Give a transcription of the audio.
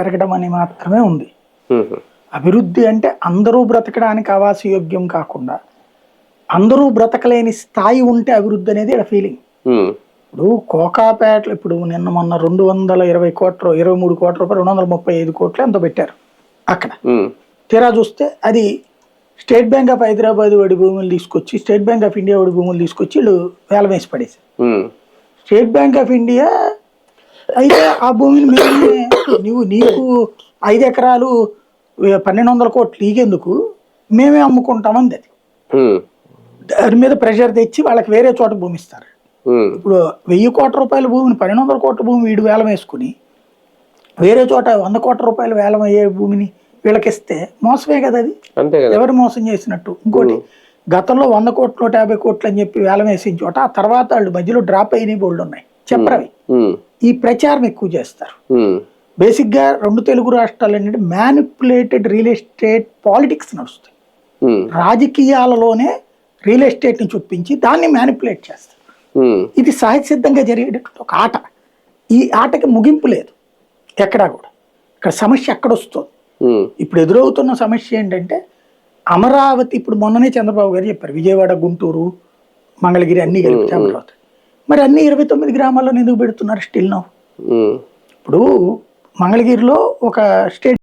పెరగడం అని మాత్రమే ఉంది. ఉహు. అభివృద్ధి అంటే అందరూ బ్రతకడానికి ఆవాసయోగ్యం కాకుండా అందరూ బ్రతకలేని స్థాయి ఉంటే అభివృద్ధి అనేది ఇక్కడ ఫీలింగ్. ఉమ్. ఇప్పుడు కోకాపేటలో ఇప్పుడు నిన్న మొన్న 220 కోట్ల 23 కోట్ల రూపాయలు 235 కోట్లు ఎంతో పెట్టారు అక్కడ. ఉమ్. తీరా చూస్తే అది స్టేట్ బ్యాంక్ ఆఫ్ హైదరాబాద్ వాడి భూములు తీసుకొచ్చి స్టేట్ బ్యాంక్ ఆఫ్ ఇండియా వాడి భూములు తీసుకొచ్చి వీళ్ళు వేలం వేసి పడేసారు. ఉమ్. స్టేట్ బ్యాంక్ ఆఫ్ ఇండియా అయితే ఆ భూమిని నీకు 5 ఎకరాలు 1200 కోట్లు నీకెందుకు, మేమే అమ్ముకుంటామంది. అది ఉమ్. దాని మీద ప్రెషర్ తెచ్చి వాళ్ళకి వేరే చోట భూమి ఇస్తారు. ఉమ్. ఇప్పుడు 1000 కోట్ల రూపాయల భూమిని 1200 కోట్ల భూమి వీడు వేలం వేసుకుని వేరే చోట 100 కోట్ల రూపాయలు వేలం అయ్యే భూమిని వీళ్ళకిస్తే మోసమే కదా అది. అంతే కదా. ఎవరు మోసం చేసినట్టు. ఇంకోటి గతంలో 100 కోట్లు 150 కోట్లు అని చెప్పి వేలం వేసిన చోట ఆ తర్వాత వాళ్ళు మధ్యలో డ్రాప్ అయిన బోల్డ్ ఉన్నాయి చెప్పరవి. ఉమ్. ఈ ప్రచారం ఎక్కువ చేస్తారు. ఉమ్. బేసిక్ గా 2 తెలుగు రాష్ట్రాలు ఏంటంటే మ్యానిపులేటెడ్ రియల్ ఎస్టేట్ పాలిటిక్స్ నడుస్తాయి. ఉమ్. రాజకీయాలలోనే రియల్ ఎస్టేట్ ని చూపించి దాన్ని మ్యానిపులేట్ చేస్తారు. ఉమ్. ఇది సహజ సిద్ధంగా జరిగేటటువంటి ఒక ఆట. ఈ ఆటకి ముగింపు లేదు ఎక్కడా కూడా. ఇక్కడ సమస్య ఎక్కడ వస్తుంది. ఉమ్. ఇప్పుడు ఎదురవుతున్న సమస్య ఏంటంటే అమరావతి. ఇప్పుడు మొన్ననే చంద్రబాబు గారు చెప్పారు విజయవాడ, గుంటూరు, మంగళగిరి అన్ని కలిపి అమరావతి. మరి అన్ని 29 గ్రామాల్లో ఎందుకు పెడుతున్నారు స్టిల్ నౌ? ఉమ్. ఇప్పుడు మంగళగిరిలో ఒక స్టేట్